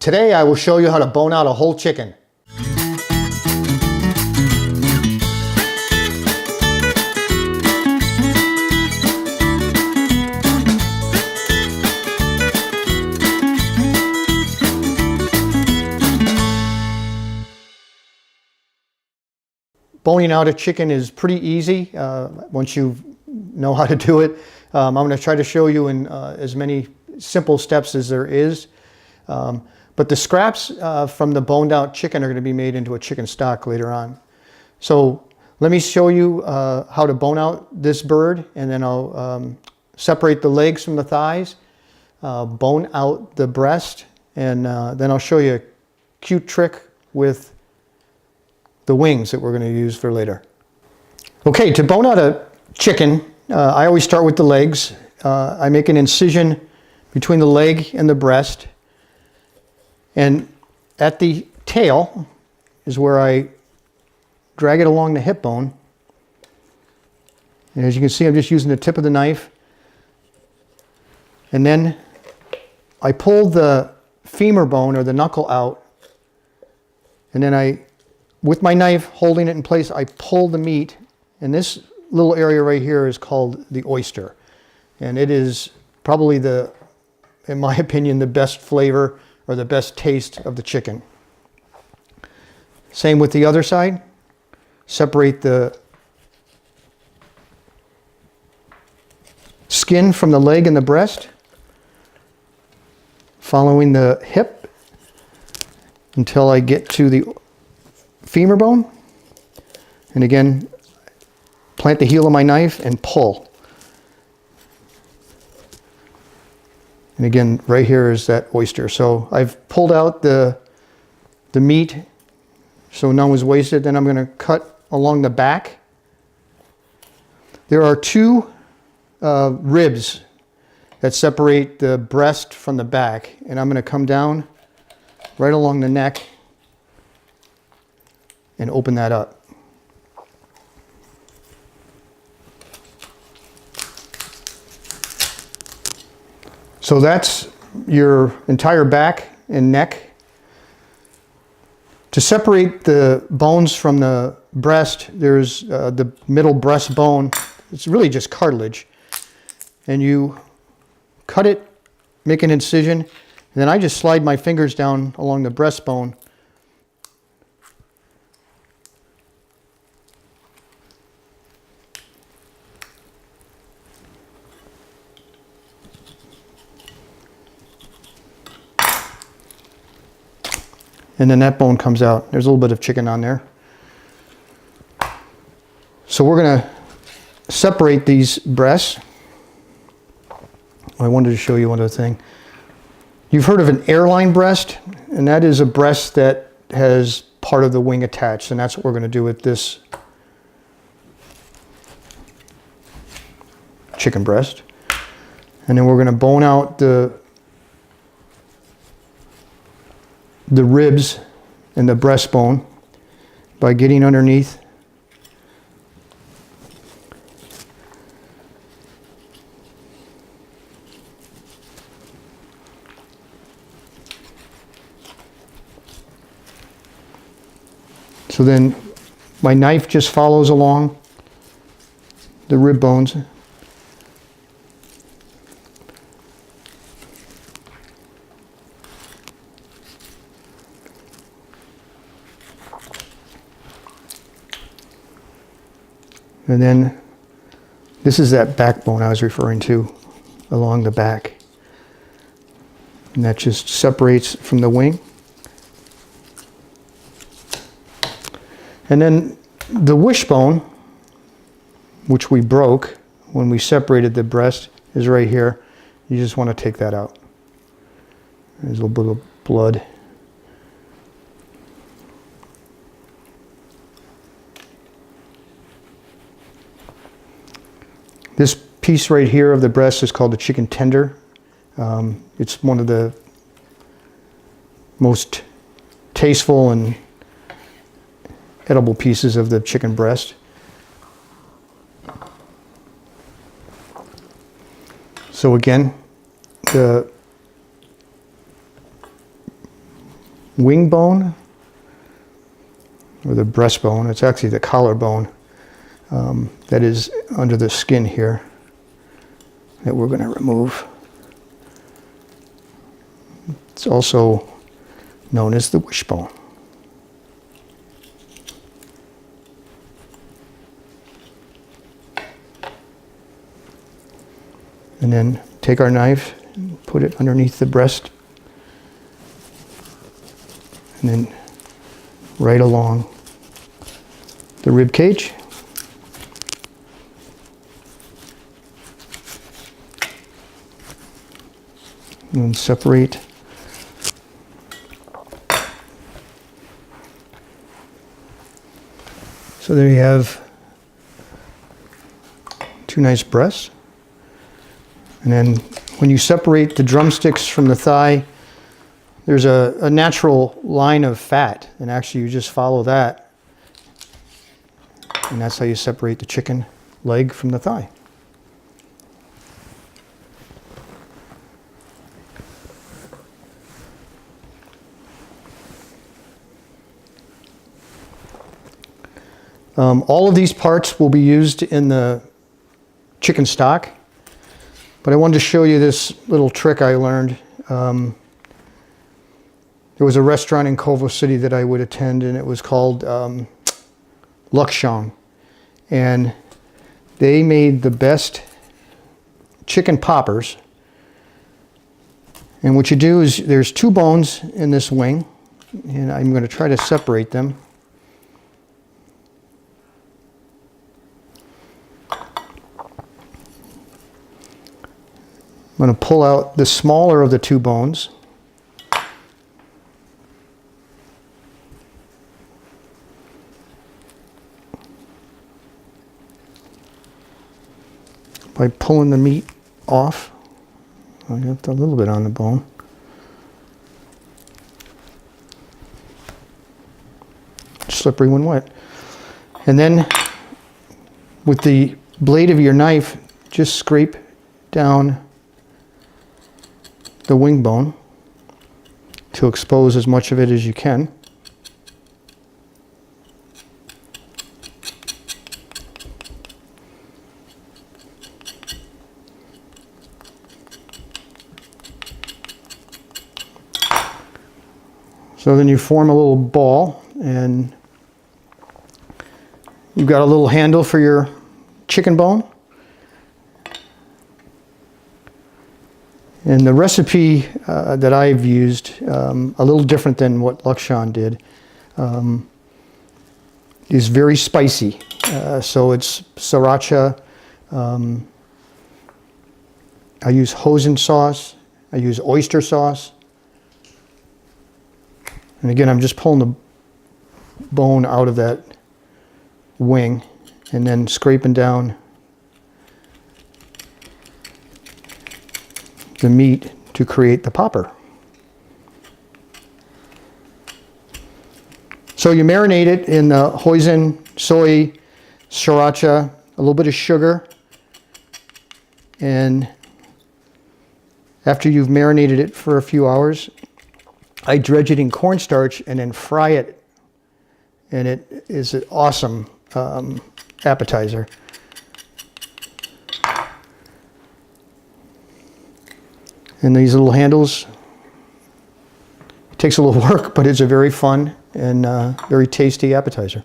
Today I will show you how to bone out a whole chicken. Boning out a chicken is pretty easy once you know how to do it. I'm going to try to show you in as many simple steps as there is. But the scraps from the boned out chicken are going to be made into a chicken stock later on. So let me show you how to bone out this bird, and then I'll separate the legs from the thighs, bone out the breast, and then I'll show you a cute trick with the wings that we're going to use for later. Okay, to bone out a chicken, I always start with the legs. I make an incision between the leg and the breast, and at the tail is where I drag it along the hip bone. And as you can see, I'm just using the tip of the knife, and then I pull the femur bone or the knuckle out, and then with my knife holding it in place, I pull the meat, and this little area right here is called the oyster. And it is probably in my opinion, the best flavor or the best taste of the chicken. Same with the other side. Separate the skin from the leg and the breast, following the hip until I get to the femur bone, and again plant the heel of my knife and pull, and again right here is that oyster. So I've pulled out the meat so none was wasted. Then I'm going to cut along the back. There are two ribs that separate the breast from the back, and I'm going to come down right along the neck and open that up. So that's your entire back and neck. To separate the bones from the breast, there's the middle breast bone. It's really just cartilage. And you cut it, make an incision, and then I just slide my fingers down along the breastbone. And then that bone comes out. There's a little bit of chicken on there. So we're going to separate these breasts. I wanted to show you one other thing. You've heard of an airline breast, and that is a breast that has part of the wing attached, and that's what we're going to do with this chicken breast. And then we're going to bone out the ribs and the breastbone by getting underneath so then my knife just follows along the rib bones. And then this is that backbone I was referring to along the back. And that just separates from the wing. And then the wishbone, which we broke when we separated the breast, is right here. You just want to take that out. There's a little bit of blood. This piece right here of the breast is called the chicken tender. It's one of the most tasteful and edible pieces of the chicken breast. So again, the wing bone, or the breastbone. It's actually the collarbone that is under the skin here that we're going to remove. It's also known as the wishbone. And then take our knife and put it underneath the breast, and then right along the rib cage. And then separate so there you have two nice breasts. And then when you separate the drumsticks from the thigh, there's a natural line of fat, and actually you just follow that, and that's how you separate the chicken leg from the thigh. All of these parts will be used in the chicken stock, but I wanted to show you this little trick I learned. There was a restaurant in Culver City that I would attend, and it was called Luxion, and they made the best chicken poppers. And what you do is there's two bones in this wing, and I'm going to try to separate them. I'm going to pull out the smaller of the two bones. By pulling the meat off. I got a little bit on the bone. Slippery when wet. And then with the blade of your knife, just scrape down the wing bone to expose as much of it as you can. So then you form a little ball, and you've got a little handle for your chicken bone. And the recipe that I've used, a little different than what Luxion did, is very spicy. So it's sriracha. I use hoisin sauce. I use oyster sauce. And again, I'm just pulling the bone out of that wing and then scraping down the meat to create the popper. So you marinate it in the hoisin, soy, sriracha, a little bit of sugar, and after you've marinated it for a few hours, I dredge it in cornstarch and then fry it, and it is an awesome appetizer. And these little handles, it takes a little work, but it's a very fun and very tasty appetizer.